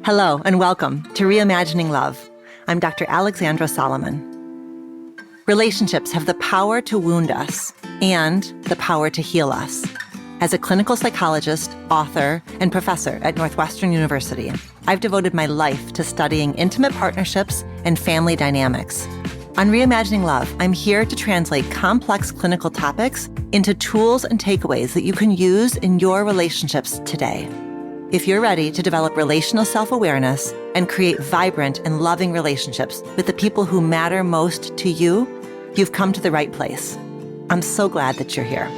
Hello and welcome to Reimagining Love. I'm Dr. Alexandra Solomon. Relationships have the power to wound us and the power to heal us. As a clinical psychologist, author, and professor at Northwestern University, I've devoted my life to studying intimate partnerships and family dynamics. On Reimagining Love, I'm here to translate complex clinical topics into tools and takeaways that you can use in your relationships today. If you're ready to develop relational self-awareness and create vibrant and loving relationships with the people who matter most to you, you've come to the right place. I'm so glad that you're here.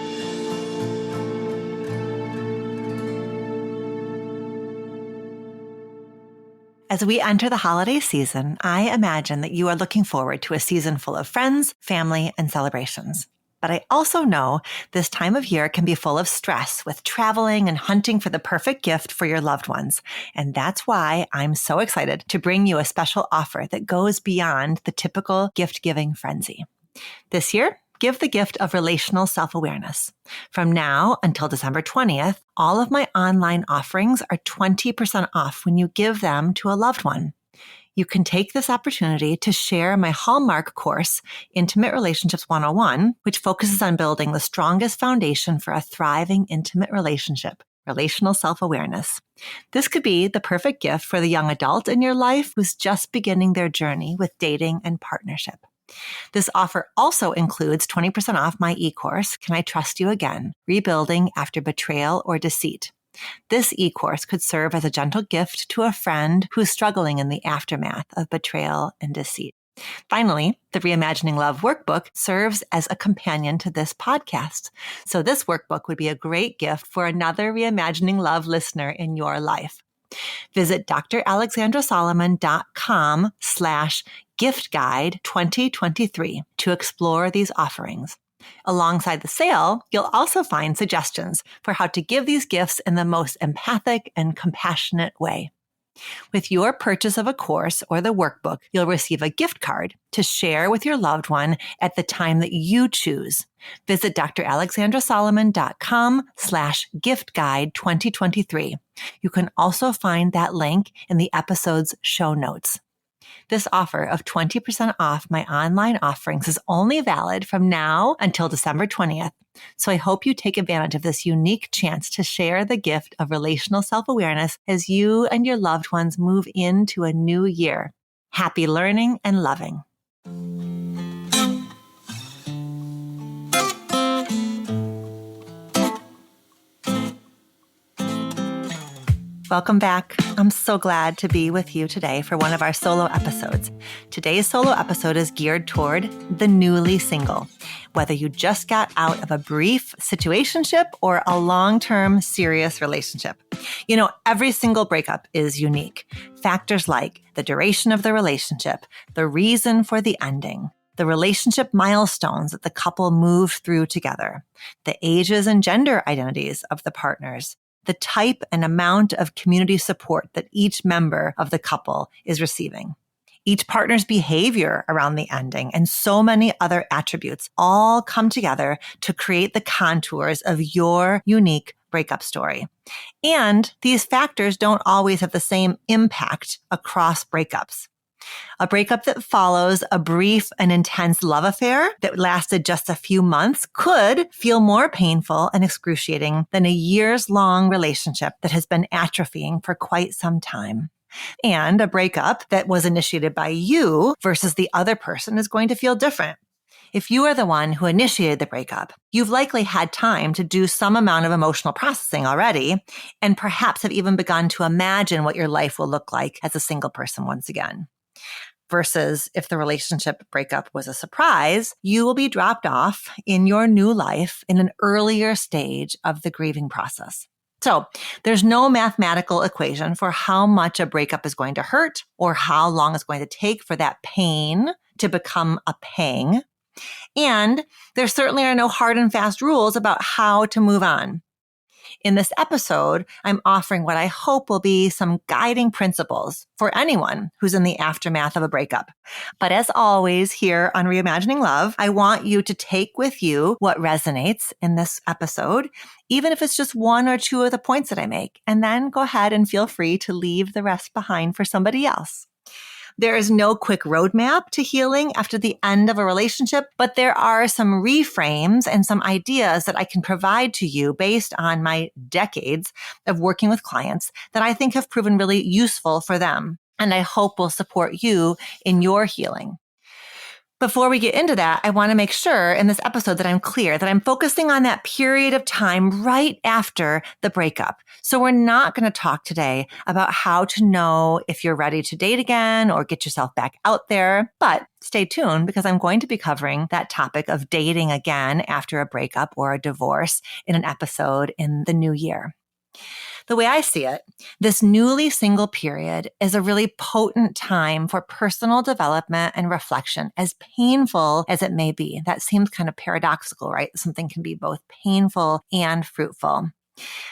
As we enter the holiday season, I imagine that you are looking forward to a season full of friends, family, and celebrations. But I also know this time of year can be full of stress with traveling and hunting for the perfect gift for your loved ones. And that's why I'm so excited to bring you a special offer that goes beyond the typical gift-giving frenzy. This year, give the gift of relational self-awareness. From now until December 20th, all of my online offerings are 20% off when you give them to a loved one. You can take this opportunity to share my hallmark course, Intimate Relationships 101, which focuses on building the strongest foundation for a thriving intimate relationship, relational self-awareness. This could be the perfect gift for the young adult in your life who's just beginning their journey with dating and partnership. This offer also includes 20% off my e-course, Can I Trust You Again? Rebuilding After Betrayal or Deceit. This e-course could serve as a gentle gift to a friend who's struggling in the aftermath of betrayal and deceit. Finally, the Reimagining Love workbook serves as a companion to this podcast. So this workbook would be a great gift for another Reimagining Love listener in your life. Visit dralexandrasolomon.com/giftguide2023 to explore these offerings. Alongside the sale, you'll also find suggestions for how to give these gifts in the most empathic and compassionate way. With your purchase of a course or the workbook, you'll receive a gift card to share with your loved one at the time that you choose. Visit dralexandrasolomon.com/giftguide2023. You can also find that link in the episode's show notes. This offer of 20% off my online offerings is only valid from now until December 20th. So I hope you take advantage of this unique chance to share the gift of relational self-awareness as you and your loved ones move into a new year. Happy learning and loving. Welcome back. I'm so glad to be with you today for one of our solo episodes. Today's solo episode is geared toward the newly single. Whether you just got out of a brief situationship or a long-term serious relationship. You know, every single breakup is unique. Factors like the duration of the relationship, the reason for the ending, the relationship milestones that the couple moved through together, the ages and gender identities of the partners, the type and amount of community support that each member of the couple is receiving, each partner's behavior around the ending, and so many other attributes all come together to create the contours of your unique breakup story. And these factors don't always have the same impact across breakups. A breakup that follows a brief and intense love affair that lasted just a few months could feel more painful and excruciating than a years-long relationship that has been atrophying for quite some time. And a breakup that was initiated by you versus the other person is going to feel different. If you are the one who initiated the breakup, you've likely had time to do some amount of emotional processing already, and perhaps have even begun to imagine what your life will look like as a single person once again. Versus if the relationship breakup was a surprise, you will be dropped off in your new life in an earlier stage of the grieving process. So there's no mathematical equation for how much a breakup is going to hurt or how long it's going to take for that pain to become a pang. And there certainly are no hard and fast rules about how to move on. In this episode, I'm offering what I hope will be some guiding principles for anyone who's in the aftermath of a breakup. But as always, here on Reimagining Love, I want you to take with you what resonates in this episode, even if it's just one or two of the points that I make, and then go ahead and feel free to leave the rest behind for somebody else. There is no quick roadmap to healing after the end of a relationship, but there are some reframes and some ideas that I can provide to you based on my decades of working with clients that I think have proven really useful for them, and I hope will support you in your healing. Before we get into that, I want to make sure in this episode that I'm clear that I'm focusing on that period of time right after the breakup. So we're not going to talk today about how to know if you're ready to date again or get yourself back out there. But stay tuned because I'm going to be covering that topic of dating again after a breakup or a divorce in an episode in the new year. The way I see it, this newly single period is a really potent time for personal development and reflection, as painful as it may be. That seems kind of paradoxical, right? Something can be both painful and fruitful.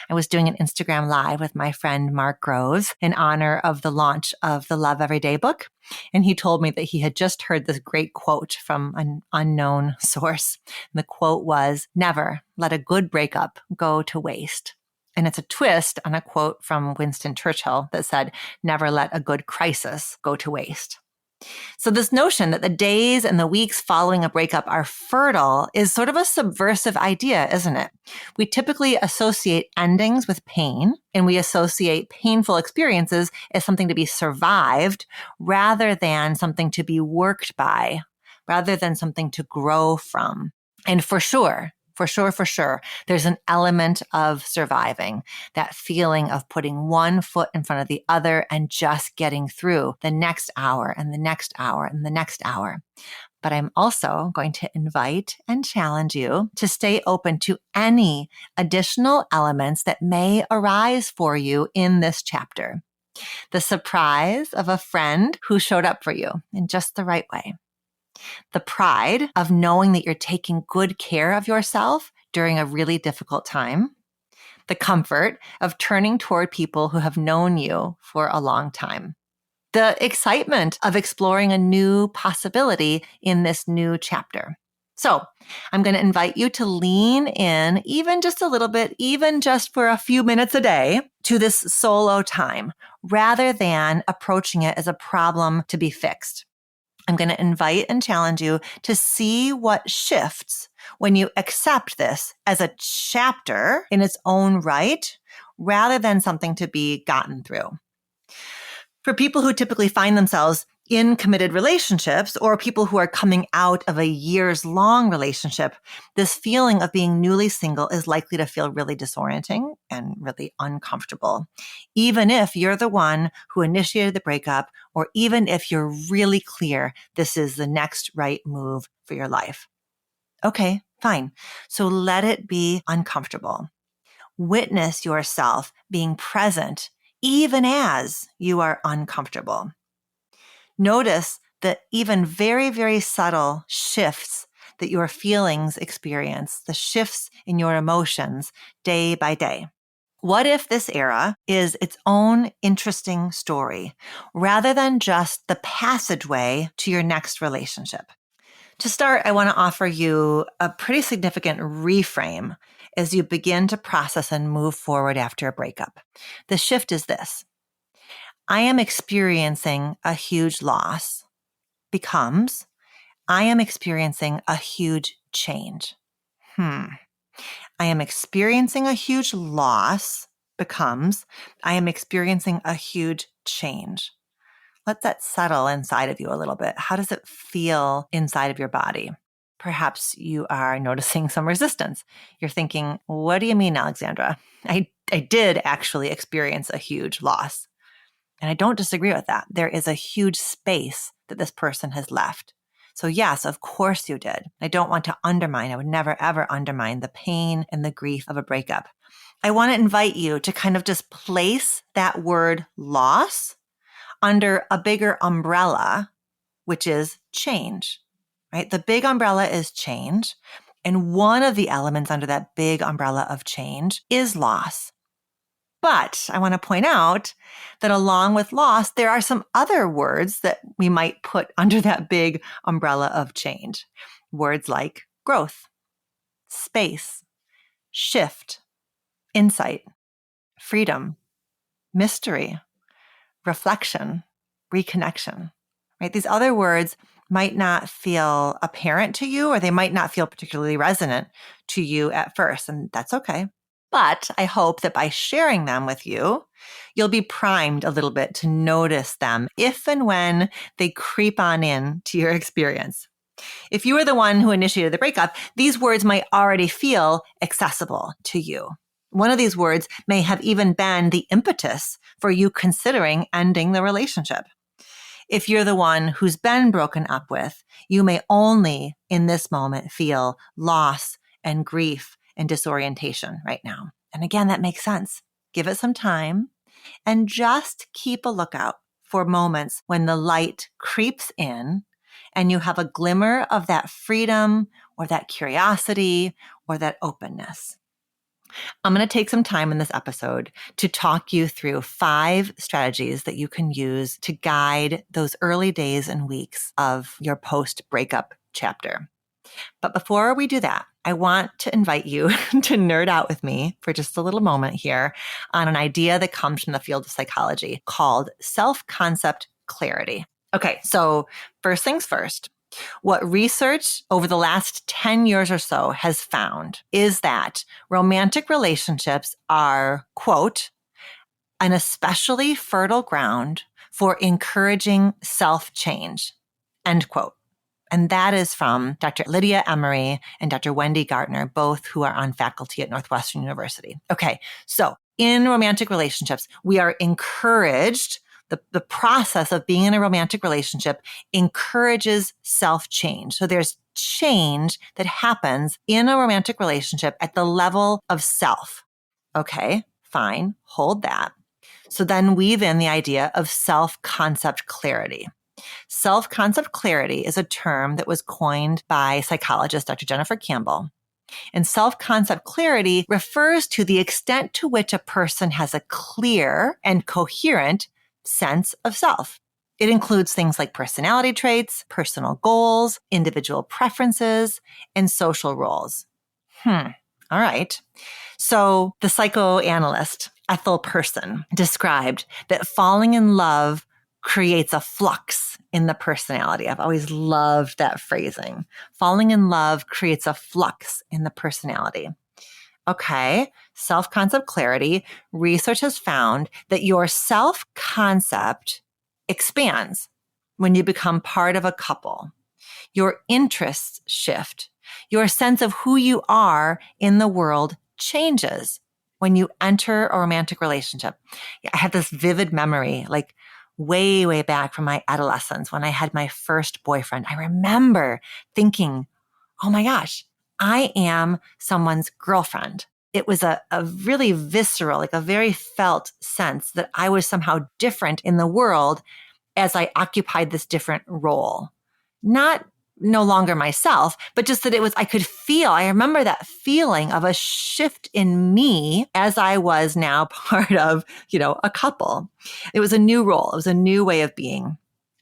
I was doing an Instagram live with my friend Mark Groves in honor of the launch of the Love Everyday book. And he told me that he had just heard this great quote from an unknown source. And the quote was, "Never let a good breakup go to waste." And it's a twist on a quote from Winston Churchill that said, "Never let a good crisis go to waste." So this notion that the days and the weeks following a breakup are fertile is sort of a subversive idea, isn't it? We typically associate endings with pain, and we associate painful experiences as something to be survived rather than something to be worked by, rather than something to grow from. And for sure, there's an element of surviving, that feeling of putting one foot in front of the other and just getting through the next hour and the next hour and the next hour. But I'm also going to invite and challenge you to stay open to any additional elements that may arise for you in this chapter. The surprise of a friend who showed up for you in just the right way. The pride of knowing that you're taking good care of yourself during a really difficult time. The comfort of turning toward people who have known you for a long time. The excitement of exploring a new possibility in this new chapter. So I'm going to invite you to lean in even just a little bit, even just for a few minutes a day, to this solo time, rather than approaching it as a problem to be fixed. I'm going to invite and challenge you to see what shifts when you accept this as a chapter in its own right, rather than something to be gotten through. For people who typically find themselves in committed relationships or people who are coming out of a years-long relationship, this feeling of being newly single is likely to feel really disorienting and really uncomfortable, even if you're the one who initiated the breakup, or even if you're really clear this is the next right move for your life. Okay, fine. So let it be uncomfortable. Witness yourself being present even as you are uncomfortable. Notice the even very, very subtle shifts that your feelings experience, the shifts in your emotions day by day. What if this era is its own interesting story rather than just the passageway to your next relationship? To start, I want to offer you a pretty significant reframe as you begin to process and move forward after a breakup. The shift is this. I am experiencing a huge loss becomes, I am experiencing a huge change. I am experiencing a huge loss becomes, I am experiencing a huge change. Let that settle inside of you a little bit. How does it feel inside of your body? Perhaps you are noticing some resistance. You're thinking, what do you mean, Alexandra? I did actually experience a huge loss. And I don't disagree with that. There is a huge space that this person has left. So yes, of course you did. I don't want to undermine. I would never, ever undermine the pain and the grief of a breakup. I want to invite you to kind of just place that word loss under a bigger umbrella, which is change, right? The big umbrella is change. And one of the elements under that big umbrella of change is loss. But I want to point out that along with loss, there are some other words that we might put under that big umbrella of change. Words like growth, space, shift, insight, freedom, mystery, reflection, reconnection, right? These other words might not feel apparent to you, or they might not feel particularly resonant to you at first, and that's okay. But I hope that by sharing them with you, you'll be primed a little bit to notice them if and when they creep on in to your experience. If you were the one who initiated the breakup, these words might already feel accessible to you. One of these words may have even been the impetus for you considering ending the relationship. If you're the one who's been broken up with, you may only in this moment feel loss and grief and disorientation right now. And again, that makes sense. Give it some time and just keep a lookout for moments when the light creeps in and you have a glimmer of that freedom or that curiosity or that openness. I'm going to take some time in this episode to talk you through 5 strategies that you can use to guide those early days and weeks of your post-breakup chapter. But before we do that, I want to invite you to nerd out with me for just a little moment here on an idea that comes from the field of psychology called self-concept clarity. Okay, so first things first. What research over the last 10 years or so has found is that romantic relationships are, quote, an especially fertile ground for encouraging self-change, end quote. And that is from Dr. Lydia Emery and Dr. Wendy Gartner, both who are on faculty at Northwestern University. Okay, so in romantic relationships, we are encouraged. The process of being in a romantic relationship encourages self-change. So there's change that happens in a romantic relationship at the level of self. Okay, fine, hold that. So then weave in the idea of self-concept clarity. Self-concept clarity is a term that was coined by psychologist Dr. Jennifer Campbell. And self-concept clarity refers to the extent to which a person has a clear and coherent sense of self. It includes things like personality traits, personal goals, individual preferences, and social roles. All right. So the psychoanalyst Ethel Person described that falling in love creates a flux in the personality. I've always loved that phrasing. Falling in love creates a flux in the personality. Okay, self-concept clarity. Research has found that your self-concept expands when you become part of a couple. Your interests shift. Your sense of who you are in the world changes when you enter a romantic relationship. I had this vivid memory, like way, way back from my adolescence when I had my first boyfriend. I remember thinking, oh my gosh, I am someone's girlfriend. It was a really visceral, like a very felt sense that I was somehow different in the world as I occupied this different role. Not no longer myself, but just that I could feel, I remember that feeling of a shift in me as I was now part of, a couple. It was a new role. It was a new way of being.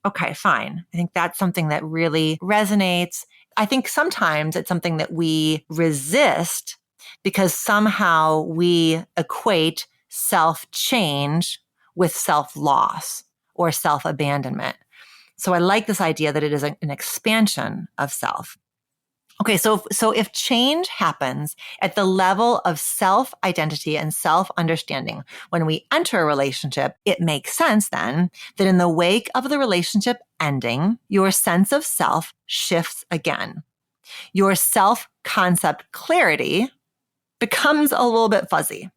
Okay, fine. I think that's something that really resonates. I think sometimes it's something that we resist because somehow we equate self-change with self-loss or self-abandonment. So I like this idea that it is an expansion of self. Okay, so if change happens at the level of self-identity and self-understanding when we enter a relationship, it makes sense then that in the wake of the relationship ending, your sense of self shifts again. Your self-concept clarity becomes a little bit fuzzy.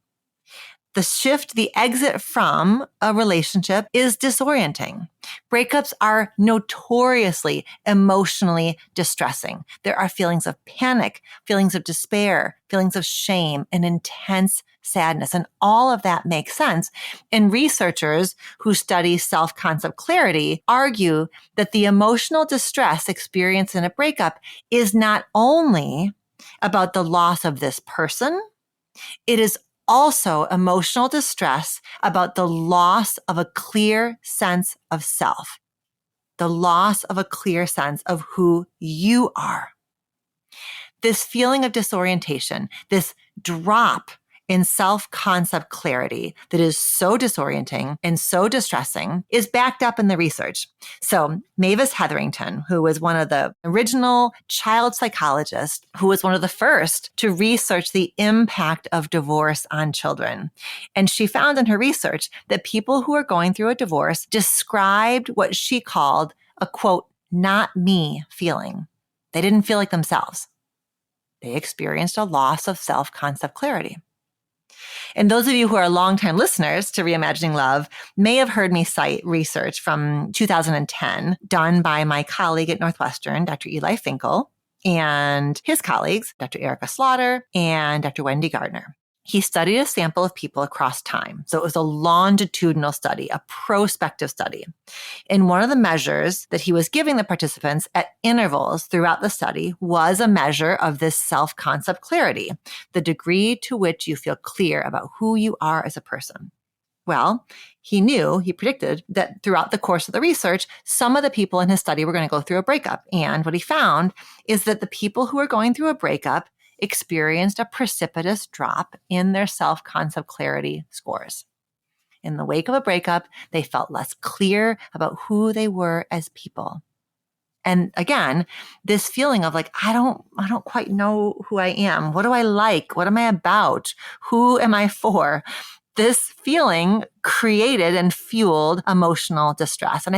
The shift, the exit from a relationship is disorienting. Breakups are notoriously emotionally distressing. There are feelings of panic, feelings of despair, feelings of shame, and intense sadness. And all of that makes sense. And researchers who study self-concept clarity argue that the emotional distress experienced in a breakup is not only about the loss of this person. It is also emotional distress about the loss of a clear sense of self, the loss of a clear sense of who you are. This feeling of disorientation, this drop in self-concept clarity that is so disorienting and so distressing is backed up in the research. So Mavis Hetherington, who was one of the original child psychologists, who was one of the first to research the impact of divorce on children. And she found in her research that people who are going through a divorce described what she called a, quote, not me feeling. They didn't feel like themselves. They experienced a loss of self-concept clarity. And those of you who are longtime listeners to Reimagining Love may have heard me cite research from 2010 done by my colleague at Northwestern, Dr. Eli Finkel, and his colleagues, Dr. Erica Slaughter and Dr. Wendy Gardner. He studied a sample of people across time. So it was a longitudinal study, a prospective study. And one of the measures that he was giving the participants at intervals throughout the study was a measure of this self-concept clarity, the degree to which you feel clear about who you are as a person. Well, he predicted that throughout the course of the research, some of the people in his study were going to go through a breakup. And what he found is that the people who were going through a breakup experienced a precipitous drop in their self-concept clarity scores. In the wake of a breakup, they felt less clear about who they were as people. And again, this feeling of like, I don't quite know who I am. What do I like? What am I about? Who am I for? This feeling created and fueled emotional distress. And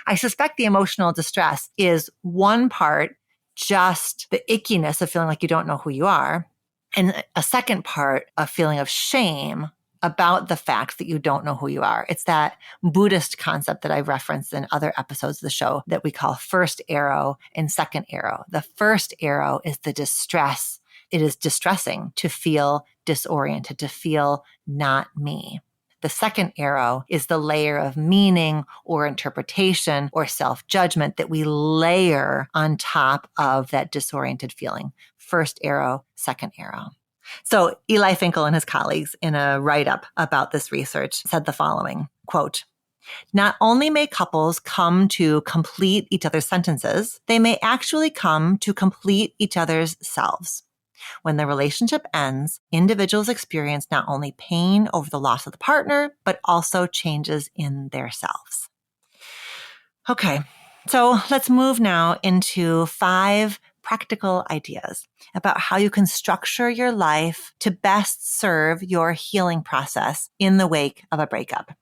I suspect the emotional distress is one part just the ickiness of feeling like you don't know who you are, and a second part, a feeling of shame about the fact that you don't know who you are. It's that Buddhist concept that I've referenced in other episodes of the show that we call first arrow and second arrow. The first arrow is the distress. It is distressing to feel disoriented, to feel not me. The second arrow is the layer of meaning or interpretation or self-judgment that we layer on top of that disoriented feeling. First arrow, second arrow. So Eli Finkel and his colleagues in a write-up about this research said the following, quote, "Not only may couples come to complete each other's sentences, they may actually come to complete each other's selves. When the relationship ends, individuals experience not only pain over the loss of the partner, but also changes in themselves." Okay, so let's move now into 5 practical ideas about how you can structure your life to best serve your healing process in the wake of a breakup.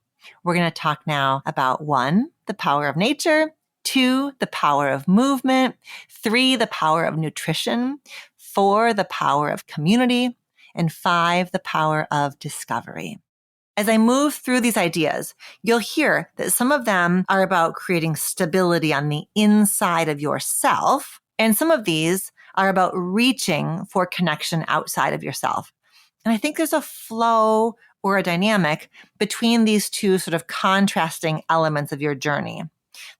We're going to talk now about 1, the power of nature, 2, the power of movement, 3, the power of nutrition, 4, the power of community, and 5, the power of discovery. As I move through these ideas, you'll hear that some of them are about creating stability on the inside of yourself, and some of these are about reaching for connection outside of yourself. And I think there's a flow or a dynamic between these two sort of contrasting elements of your journey.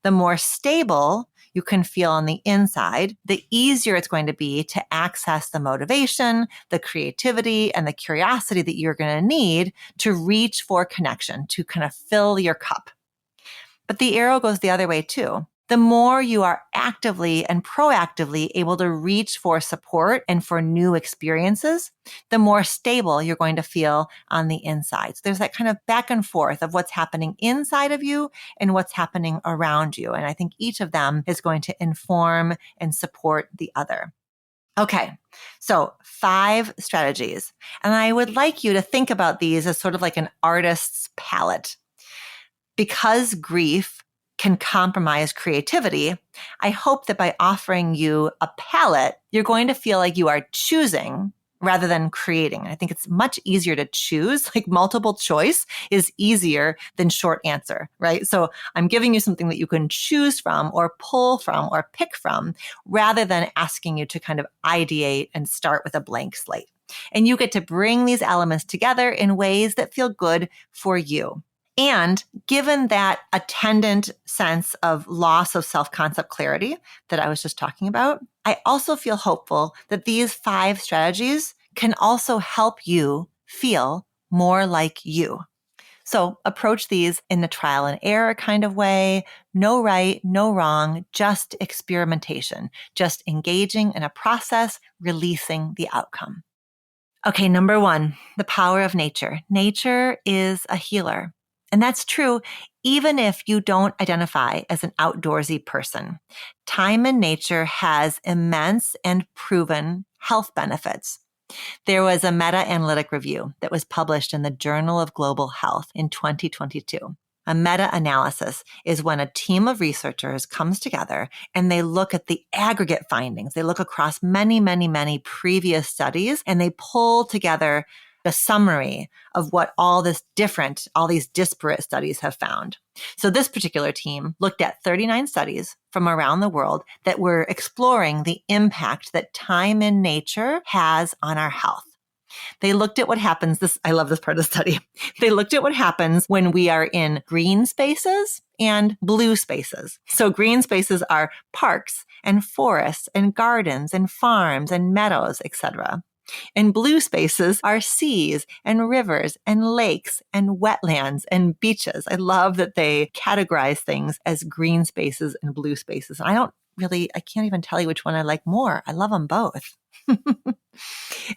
The more stable you can feel on the inside, the easier it's going to be to access the motivation, the creativity, and the curiosity that you're going to need to reach for connection, to kind of fill your cup. But the arrow goes the other way too. The more you are actively and proactively able to reach for support and for new experiences, the more stable you're going to feel on the inside. So there's that kind of back and forth of what's happening inside of you and what's happening around you. And I think each of them is going to inform and support the other. Okay, so 5 strategies. And I would like you to think about these as sort of like an artist's palette. Because grief can compromise creativity, I hope that by offering you a palette, you're going to feel like you are choosing rather than creating. I think it's much easier to choose. Like multiple choice is easier than short answer, right? So I'm giving you something that you can choose from or pull from or pick from rather than asking you to kind of ideate and start with a blank slate. And you get to bring these elements together in ways that feel good for you. And given that attendant sense of loss of self-concept clarity that I was just talking about, I also feel hopeful that these 5 strategies can also help you feel more like you. So approach these in a trial and error kind of way. No right, no wrong, just experimentation, just engaging in a process, releasing the outcome. Okay, number 1, the power of nature. Nature is a healer. And that's true even if you don't identify as an outdoorsy person. Time in nature has immense and proven health benefits. There was a meta-analytic review that was published in the Journal of Global Health in 2022. A meta-analysis is when a team of researchers comes together and they look at the aggregate findings. They look across many, many, many previous studies and they pull together a summary of what all these disparate studies have found. So this particular team looked at 39 studies from around the world that were exploring the impact that time in nature has on our health. They looked at what happens. I love this part of the study. They looked at what happens when we are in green spaces and blue spaces. So green spaces are parks and forests and gardens and farms and meadows, etc. And blue spaces are seas and rivers and lakes and wetlands and beaches. I love that they categorize things as green spaces and blue spaces. I can't even tell you which one I like more. I love them both.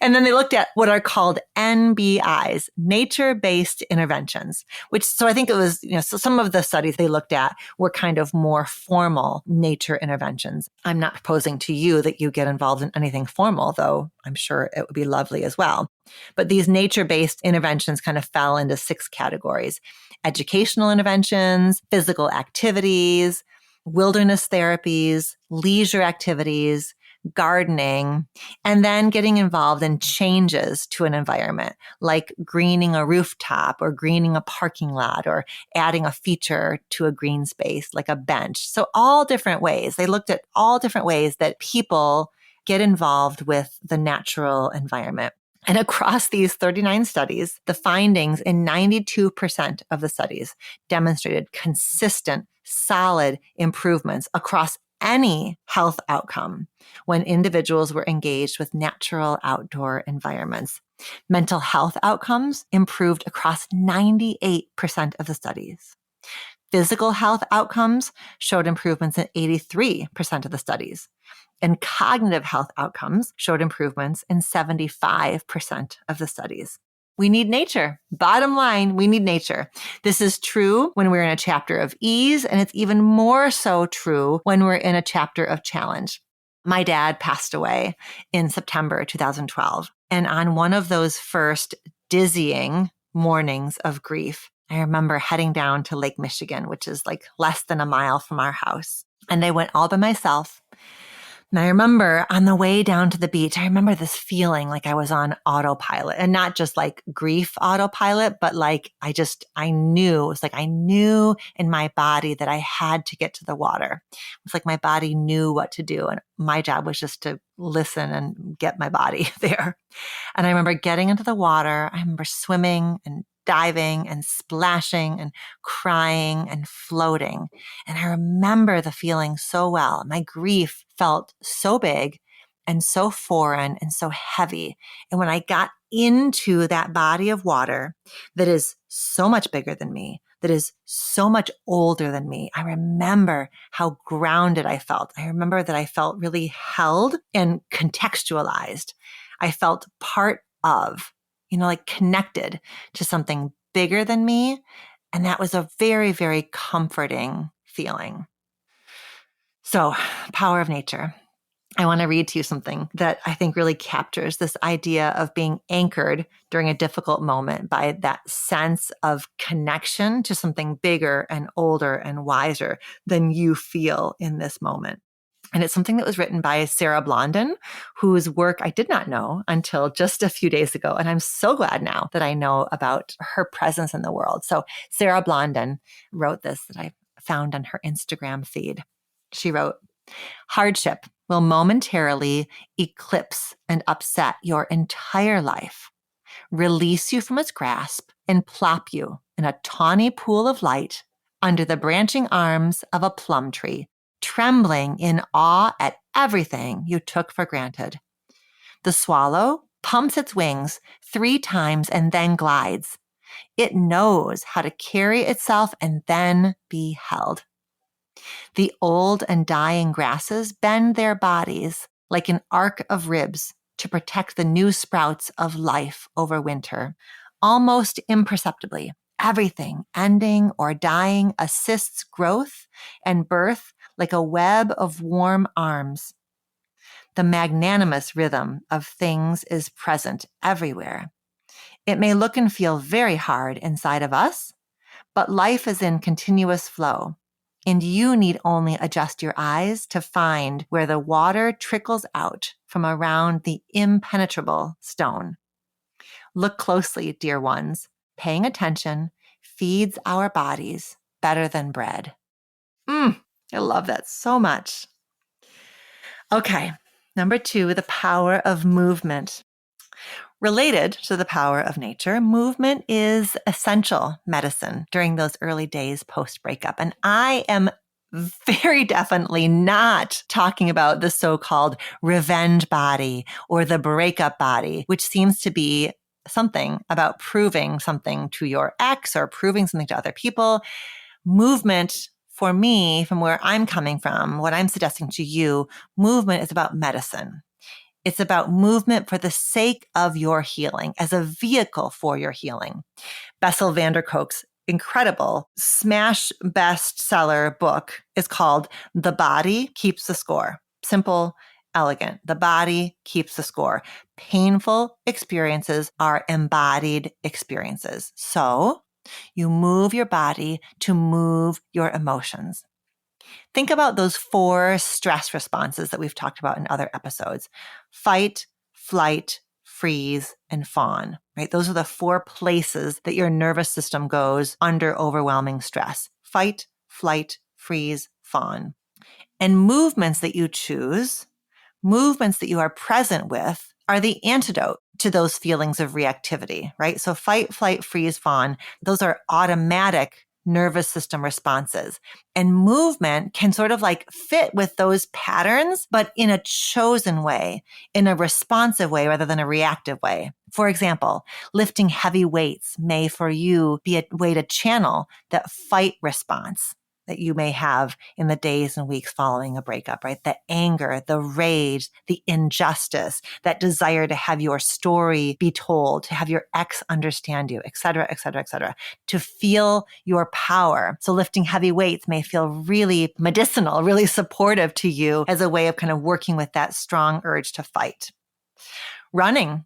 And then they looked at what are called NBIs, nature-based interventions, so I think it was, so some of the studies they looked at were kind of more formal nature interventions. I'm not proposing to you that you get involved in anything formal, though I'm sure it would be lovely as well. But these nature-based interventions kind of fell into 6 categories: educational interventions, physical activities, wilderness therapies, leisure activities, gardening, and then getting involved in changes to an environment, like greening a rooftop or greening a parking lot or adding a feature to a green space, like a bench. So all different ways. They looked at all different ways that people get involved with the natural environment. And across these 39 studies, the findings in 92% of the studies demonstrated consistent, solid improvements across any health outcome when individuals were engaged with natural outdoor environments. Mental health outcomes improved across 98% of the studies. Physical health outcomes showed improvements in 83% of the studies. And cognitive health outcomes showed improvements in 75% of the studies. We need nature. Bottom line, we need nature. This is true when we're in a chapter of ease, and it's even more so true when we're in a chapter of challenge. My dad passed away in September 2012. And on one of those first dizzying mornings of grief, I remember heading down to Lake Michigan, which is like less than a mile from our house. And I went all by myself. And I remember on the way down to the beach, I remember this feeling like I was on autopilot, and not just like grief autopilot, but like I knew, it was like I knew in my body that I had to get to the water. It was like my body knew what to do. And my job was just to listen and get my body there. And I remember getting into the water. I remember swimming and diving and splashing and crying and floating. And I remember the feeling so well. My grief felt so big and so foreign and so heavy. And when I got into that body of water that is so much bigger than me, that is so much older than me, I remember how grounded I felt. I remember that I felt really held and contextualized. I felt part of, like connected to something bigger than me. And that was a very, very comforting feeling. So, power of nature. I want to read to you something that I think really captures this idea of being anchored during a difficult moment by that sense of connection to something bigger and older and wiser than you feel in this moment. And it's something that was written by Sarah Blondin, whose work I did not know until just a few days ago. And I'm so glad now that I know about her presence in the world. So Sarah Blondin wrote this that I found on her Instagram feed. She wrote, "Hardship will momentarily eclipse and upset your entire life, release you from its grasp, and plop you in a tawny pool of light under the branching arms of a plum tree, trembling in awe at everything you took for granted. The swallow pumps its wings 3 times and then glides. It knows how to carry itself and then be held. The old and dying grasses bend their bodies like an arc of ribs to protect the new sprouts of life over winter. Almost imperceptibly, everything ending or dying assists growth and birth like a web of warm arms. The magnanimous rhythm of things is present everywhere. It may look and feel very hard inside of us, but life is in continuous flow, and you need only adjust your eyes to find where the water trickles out from around the impenetrable stone. Look closely, dear ones. Paying attention feeds our bodies better than bread. I love that so much. Okay, number 2, the power of movement. Related to the power of nature, movement is essential medicine during those early days post-breakup. And I am very definitely not talking about the so-called revenge body or the breakup body, which seems to be something about proving something to your ex or proving something to other people. Movement, for me, from where I'm coming from, what I'm suggesting to you, movement is about medicine. It's about movement for the sake of your healing, as a vehicle for your healing. Bessel van der Kolk's incredible smash bestseller book is called The Body Keeps the Score. Simple, elegant. The body keeps the score. Painful experiences are embodied experiences. So you move your body to move your emotions. Think about those 4 stress responses that we've talked about in other episodes. Fight, flight, freeze, and fawn, right? Those are the 4 places that your nervous system goes under overwhelming stress. Fight, flight, freeze, fawn. And movements that you choose, movements that you are present with, are the antidote to those feelings of reactivity, right? So fight, flight, freeze, fawn, those are automatic nervous system responses. And movement can sort of like fit with those patterns, but in a chosen way, in a responsive way rather than a reactive way. For example, lifting heavy weights may for you be a way to channel that fight response that you may have in the days and weeks following a breakup, right? The anger, the rage, the injustice, that desire to have your story be told, to have your ex understand you, et cetera, et cetera, et cetera, to feel your power. So lifting heavy weights may feel really medicinal, really supportive to you as a way of kind of working with that strong urge to fight. Running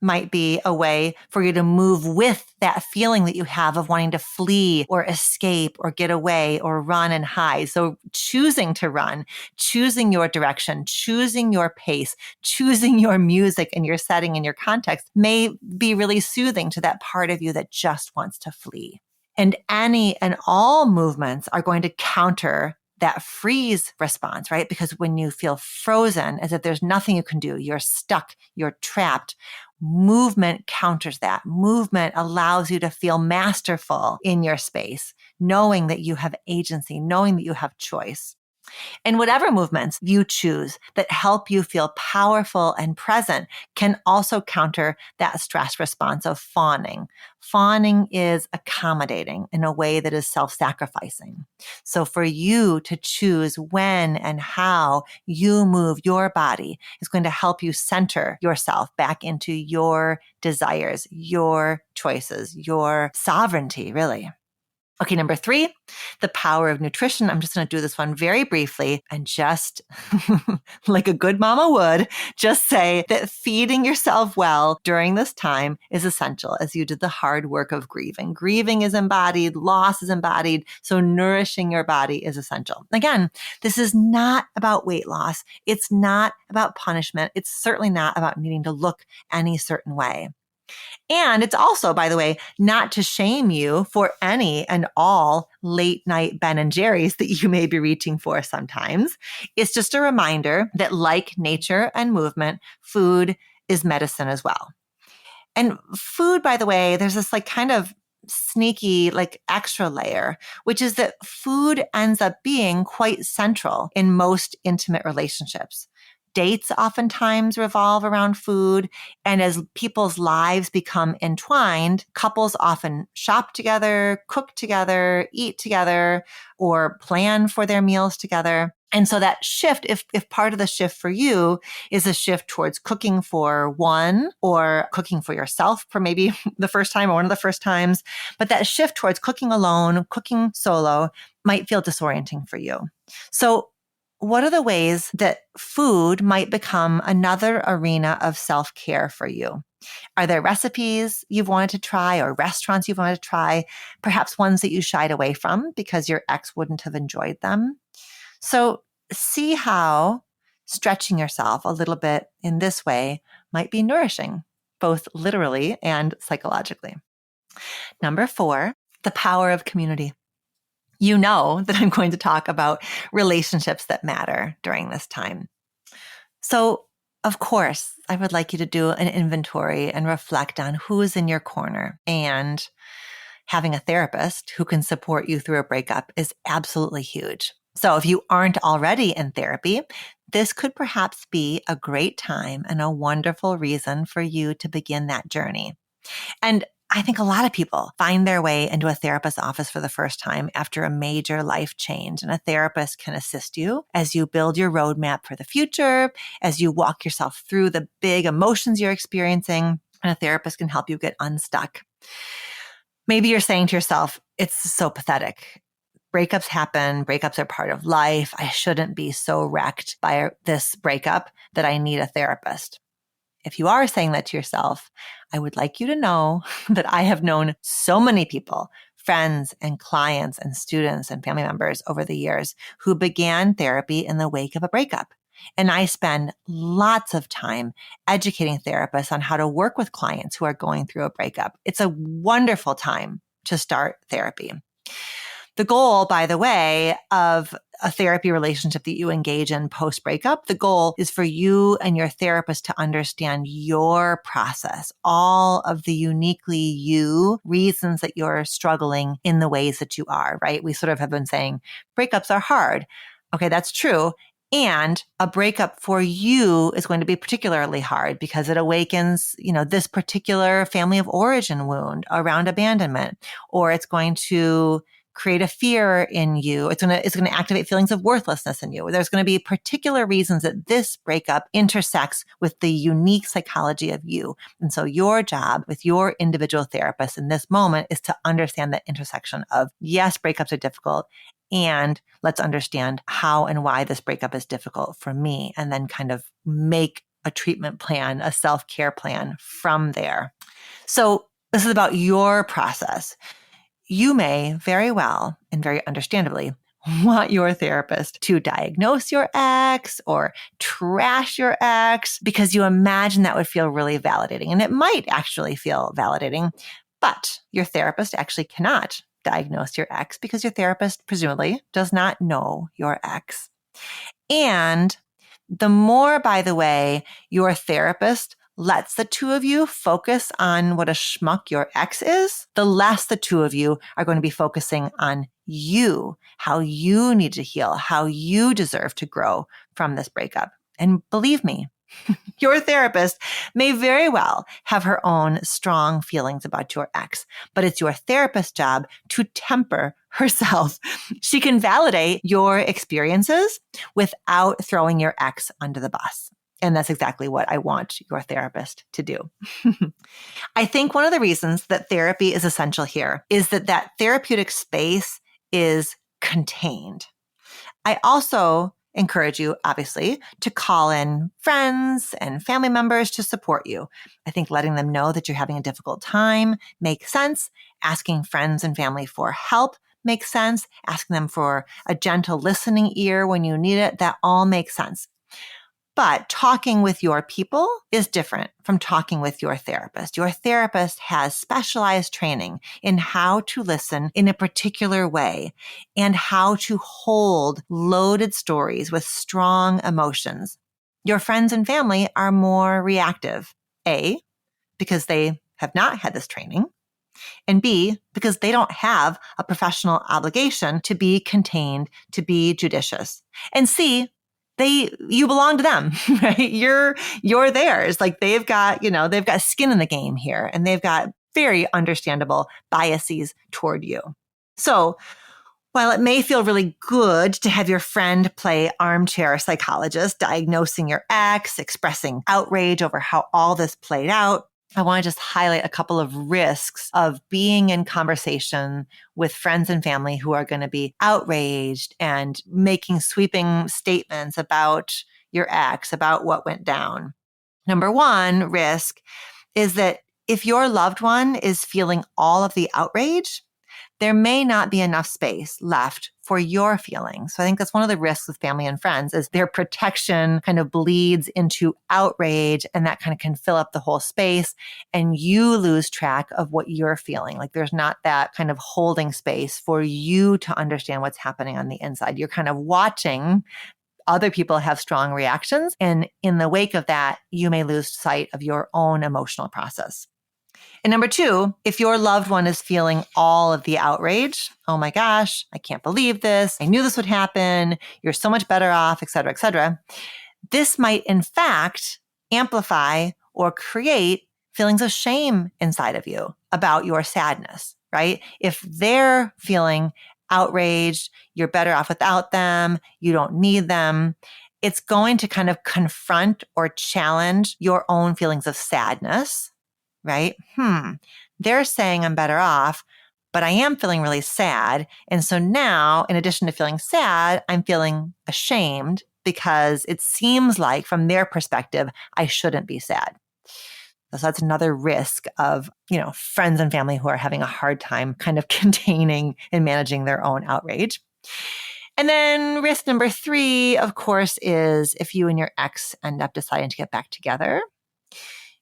might be a way for you to move with that feeling that you have of wanting to flee or escape or get away or run and hide. So choosing to run, choosing your direction, choosing your pace, choosing your music and your setting and your context may be really soothing to that part of you that just wants to flee. And any and all movements are going to counter that freeze response, right? Because when you feel frozen, as if there's nothing you can do, you're stuck, you're trapped. Movement counters that. Movement allows you to feel masterful in your space, knowing that you have agency, knowing that you have choice. And whatever movements you choose that help you feel powerful and present can also counter that stress response of fawning. Fawning is accommodating in a way that is self-sacrificing. So for you to choose when and how you move your body is going to help you center yourself back into your desires, your choices, your sovereignty, really. Okay, number 3, the power of nutrition. I'm just going to do this one very briefly and just like a good mama would, just say that feeding yourself well during this time is essential as you did the hard work of grieving. Grieving is embodied, loss is embodied, so nourishing your body is essential. Again, this is not about weight loss. It's not about punishment. It's certainly not about needing to look any certain way. And it's also, by the way, not to shame you for any and all late night Ben and Jerry's that you may be reaching for sometimes. It's just a reminder that like nature and movement, food is medicine as well. And food, by the way, there's this like kind of sneaky, like extra layer, which is that food ends up being quite central in most intimate relationships. Dates oftentimes revolve around food. And as people's lives become entwined, couples often shop together, cook together, eat together, or plan for their meals together. And so that shift, if part of the shift for you is a shift towards cooking for one or cooking for yourself for maybe the first time or one of the first times, but that shift towards cooking alone, cooking solo might feel disorienting for you. So what are the ways that food might become another arena of self-care for you? Are there recipes you've wanted to try or restaurants you've wanted to try, perhaps ones that you shied away from because your ex wouldn't have enjoyed them? So see how stretching yourself a little bit in this way might be nourishing, both literally and psychologically. Number 4, the power of community. You know that I'm going to talk about relationships that matter during this time. So, of course, I would like you to do an inventory and reflect on who is in your corner. And having a therapist who can support you through a breakup is absolutely huge. So if you aren't already in therapy, this could perhaps be a great time and a wonderful reason for you to begin that journey. And I think a lot of people find their way into a therapist's office for the first time after a major life change, and a therapist can assist you as you build your roadmap for the future, as you walk yourself through the big emotions you're experiencing, and a therapist can help you get unstuck. Maybe you're saying to yourself, it's so pathetic. Breakups happen. Breakups are part of life. I shouldn't be so wrecked by this breakup that I need a therapist. If you are saying that to yourself, I would like you to know that I have known so many people, friends and clients and students and family members over the years who began therapy in the wake of a breakup. And I spend lots of time educating therapists on how to work with clients who are going through a breakup. It's a wonderful time to start therapy. The goal, by the way, of a therapy relationship that you engage in post-breakup, the goal is for you and your therapist to understand your process, all of the uniquely you reasons that you're struggling in the ways that you are, right? We sort of have been saying breakups are hard. Okay, that's true. And a breakup for you is going to be particularly hard because it awakens, this particular family of origin wound around abandonment, or it's going to create a fear in you. It's going to activate feelings of worthlessness in you. There's going to be particular reasons that this breakup intersects with the unique psychology of you. And so your job with your individual therapist in this moment is to understand that intersection of, yes, breakups are difficult, and let's understand how and why this breakup is difficult for me, and then kind of make a treatment plan, a self-care plan from there. So this is about your process. You may very well and very understandably want your therapist to diagnose your ex or trash your ex because you imagine that would feel really validating. And it might actually feel validating, but your therapist actually cannot diagnose your ex because your therapist presumably does not know your ex. And the more, by the way, your therapist lets the two of you focus on what a schmuck your ex is, the less the two of you are going to be focusing on you, how you need to heal, how you deserve to grow from this breakup. And believe me, your therapist may very well have her own strong feelings about your ex, but it's your therapist's job to temper herself. She can validate your experiences without throwing your ex under the bus. And that's exactly what I want your therapist to do. I think one of the reasons that therapy is essential here is that therapeutic space is contained. I also encourage you, obviously, to call in friends and family members to support you. I think letting them know that you're having a difficult time makes sense. Asking friends and family for help makes sense. Asking them for a gentle listening ear when you need it, that all makes sense. But talking with your people is different from talking with your therapist. Your therapist has specialized training in how to listen in a particular way and how to hold loaded stories with strong emotions. Your friends and family are more reactive. A, because they have not had this training, And B, because they don't have a professional obligation to be contained, to be judicious. And C, you belong to them, right? You're theirs. Like they've got skin in the game here, and they've got very understandable biases toward you. So while it may feel really good to have your friend play armchair psychologist, diagnosing your ex, expressing outrage over how all this played out, I want to just highlight a couple of risks of being in conversation with friends and family who are going to be outraged and making sweeping statements about your ex, about what went down. Number one risk is that if your loved one is feeling all of the outrage, there may not be enough space left for your feelings. So I think that's one of the risks with family and friends is their protection kind of bleeds into outrage, and that kind of can fill up the whole space, and you lose track of what you're feeling. Like there's not that kind of holding space for you to understand what's happening on the inside. You're kind of watching other people have strong reactions, and in the wake of that, you may lose sight of your own emotional process. And number two, if your loved one is feeling all of the outrage, oh my gosh, I can't believe this. I knew this would happen. You're so much better off, et cetera, et cetera. This might in fact amplify or create feelings of shame inside of you about your sadness, right? If they're feeling outraged, you're better off without them, you don't need them, it's going to kind of confront or challenge your own feelings of sadness. Right? They're saying I'm better off, but I am feeling really sad. And so now, in addition to feeling sad, I'm feeling ashamed because it seems like from their perspective, I shouldn't be sad. So that's another risk of, friends and family who are having a hard time kind of containing and managing their own outrage. And then risk number three, of course, is if you and your ex end up deciding to get back together,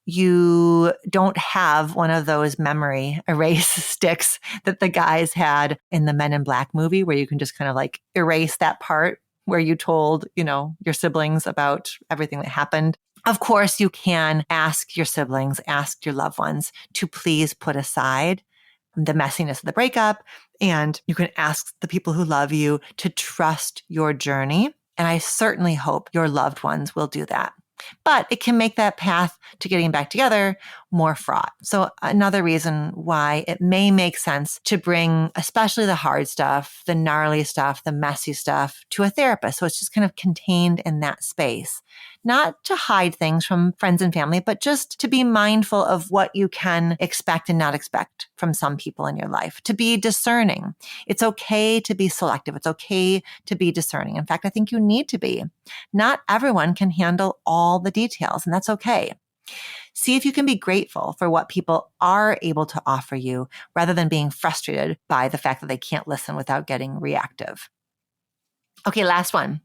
you don't have one of those memory erase sticks that the guys had in the Men in Black movie where you can just kind of like erase that part where you told, your siblings about everything that happened. Of course, you can ask your siblings, ask your loved ones to please put aside the messiness of the breakup. And you can ask the people who love you to trust your journey. And I certainly hope your loved ones will do that. But it can make that path to getting back together more fraught. So another reason why it may make sense to bring especially the hard stuff, the gnarly stuff, the messy stuff to a therapist. So it's just kind of contained in that space. Not to hide things from friends and family, but just to be mindful of what you can expect and not expect from some people in your life, to be discerning. It's okay to be selective. It's okay to be discerning. In fact, I think you need to be. Not everyone can handle all the details, and that's okay. See if you can be grateful for what people are able to offer you rather than being frustrated by the fact that they can't listen without getting reactive. Okay, last one.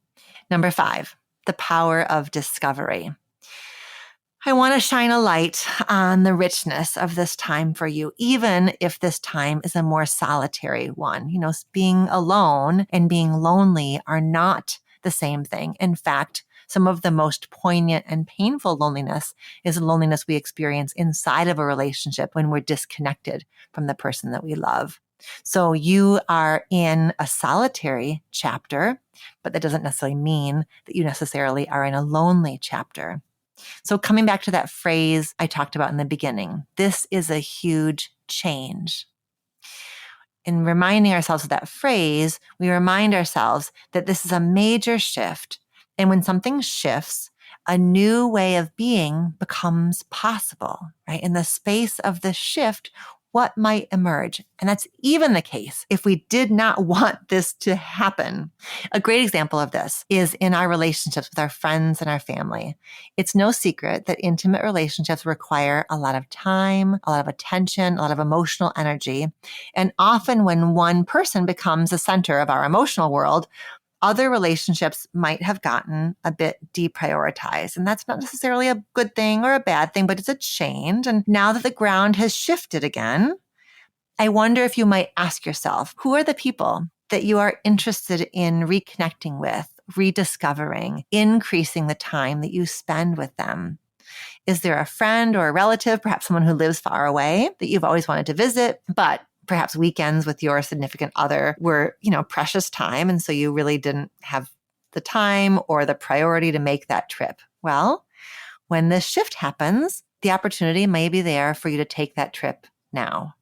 Number 5. The power of discovery. I want to shine a light on the richness of this time for you, even if this time is a more solitary one. Being alone and being lonely are not the same thing. In fact, some of the most poignant and painful loneliness is loneliness we experience inside of a relationship when we're disconnected from the person that we love. So you are in a solitary chapter, but that doesn't necessarily mean that you necessarily are in a lonely chapter. So coming back to that phrase I talked about in the beginning, this is a huge change. In reminding ourselves of that phrase, we remind ourselves that this is a major shift. And when something shifts, a new way of being becomes possible, right? In the space of the shift, what might emerge? And that's even the case if we did not want this to happen. A great example of this is in our relationships with our friends and our family. It's no secret that intimate relationships require a lot of time, a lot of attention, a lot of emotional energy. And often when one person becomes the center of our emotional world, other relationships might have gotten a bit deprioritized. And that's not necessarily a good thing or a bad thing, but it's a change. And now that the ground has shifted again, I wonder if you might ask yourself, who are the people that you are interested in reconnecting with, rediscovering, increasing the time that you spend with them? Is there a friend or a relative, perhaps someone who lives far away that you've always wanted to visit, but perhaps weekends with your significant other were, precious time, and so you really didn't have the time or the priority to make that trip? Well, when this shift happens, the opportunity may be there for you to take that trip now.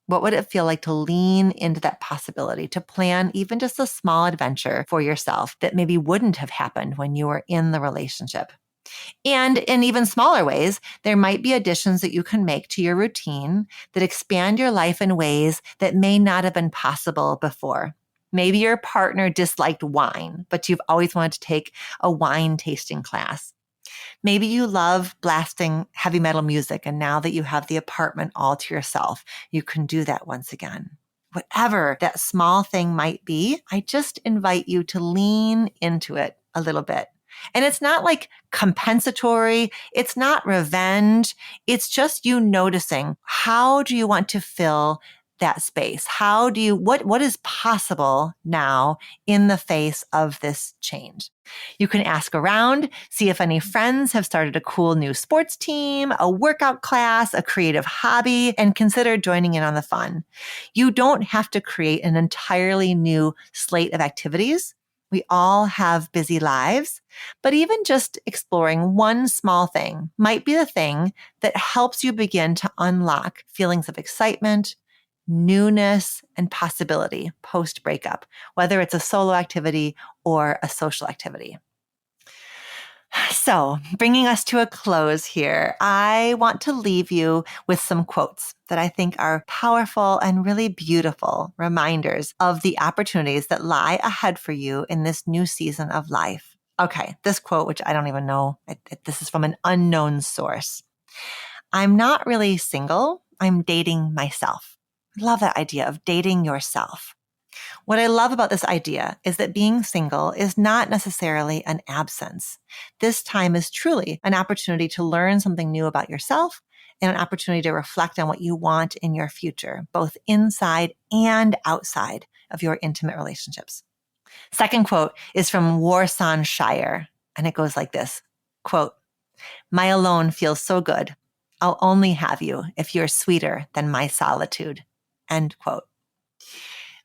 What would it feel like to lean into that possibility, to plan even just a small adventure for yourself that maybe wouldn't have happened when you were in the relationship? And in even smaller ways, there might be additions that you can make to your routine that expand your life in ways that may not have been possible before. Maybe your partner disliked wine, but you've always wanted to take a wine tasting class. Maybe you love blasting heavy metal music, and now that you have the apartment all to yourself, you can do that once again. Whatever that small thing might be, I just invite you to lean into it a little bit. And it's not like compensatory. It's not revenge. It's just you noticing, how do you want to fill that space? What is possible now in the face of this change? You can ask around, see if any friends have started a cool new sports team, a workout class, a creative hobby, and consider joining in on the fun. You don't have to create an entirely new slate of activities. We all have busy lives, but even just exploring one small thing might be the thing that helps you begin to unlock feelings of excitement, newness, and possibility post-breakup, whether it's a solo activity or a social activity. So, bringing us to a close here, I want to leave you with some quotes that I think are powerful and really beautiful reminders of the opportunities that lie ahead for you in this new season of life. Okay, this quote, which I don't even know, this is from an unknown source. "I'm not really single, I'm dating myself." I love that idea of dating yourself. What I love about this idea is that being single is not necessarily an absence. This time is truly an opportunity to learn something new about yourself and an opportunity to reflect on what you want in your future, both inside and outside of your intimate relationships. Second quote is from Warsan Shire, and it goes like this, quote, "My alone feels so good. I'll only have you if you're sweeter than my solitude," end quote.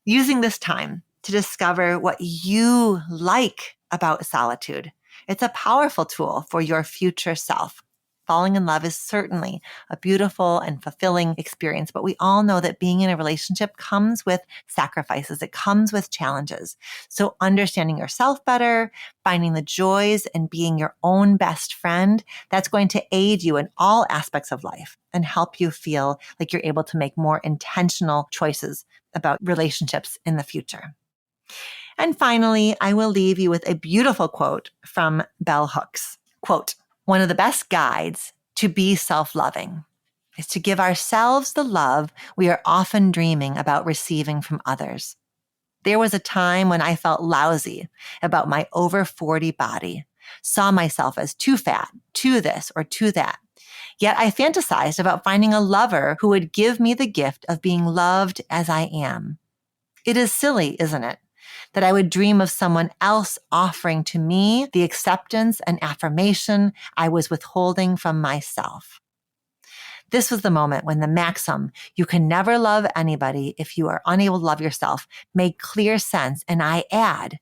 Using this time to discover what you like about solitude. It's a powerful tool for your future self. Falling in love is certainly a beautiful and fulfilling experience, but we all know that being in a relationship comes with sacrifices. It comes with challenges. So understanding yourself better, finding the joys and being your own best friend, that's going to aid you in all aspects of life and help you feel like you're able to make more intentional choices about relationships in the future. And finally, I will leave you with a beautiful quote from Bell Hooks. Quote, "One of the best guides to be self-loving is to give ourselves the love we are often dreaming about receiving from others. There was a time when I felt lousy about my over 40 body, saw myself as too fat, too this or too that. Yet I fantasized about finding a lover who would give me the gift of being loved as I am. It is silly, isn't it, that I would dream of someone else offering to me the acceptance and affirmation I was withholding from myself." This was the moment when the maxim, "you can never love anybody if you are unable to love yourself," made clear sense. And I add,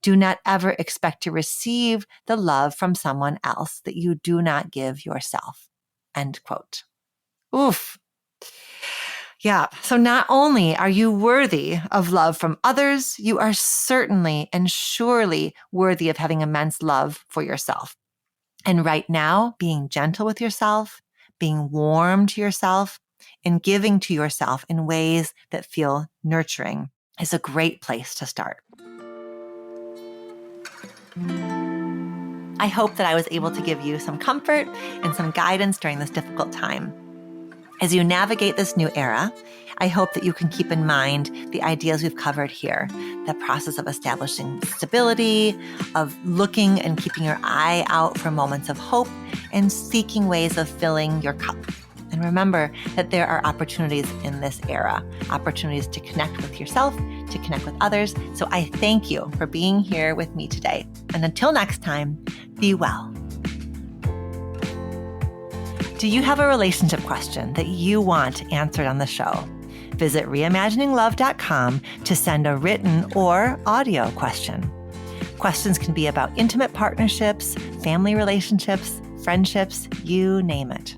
do not ever expect to receive the love from someone else that you do not give yourself. End quote. Oof. Yeah. So not only are you worthy of love from others, you are certainly and surely worthy of having immense love for yourself. And right now, being gentle with yourself, being warm to yourself, and giving to yourself in ways that feel nurturing is a great place to start. I hope that I was able to give you some comfort and some guidance during this difficult time. As you navigate this new era, I hope that you can keep in mind the ideas we've covered here, the process of establishing stability, of looking and keeping your eye out for moments of hope, and seeking ways of filling your cup. And remember that there are opportunities in this era, opportunities to connect with yourself, to connect with others. So I thank you for being here with me today. And until next time, be well. Do you have a relationship question that you want answered on the show? Visit reimagininglove.com to send a written or audio question. Questions can be about intimate partnerships, family relationships, friendships, you name it.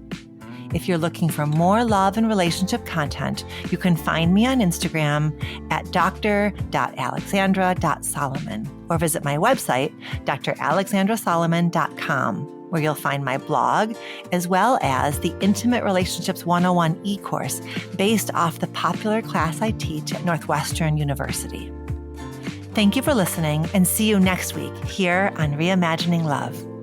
If you're looking for more love and relationship content, you can find me on Instagram at dr.alexandra.solomon or visit my website, dralexandrasolomon.com, where you'll find my blog, as well as the Intimate Relationships 101 e-course based off the popular class I teach at Northwestern University. Thank you for listening, and see you next week here on Reimagining Love.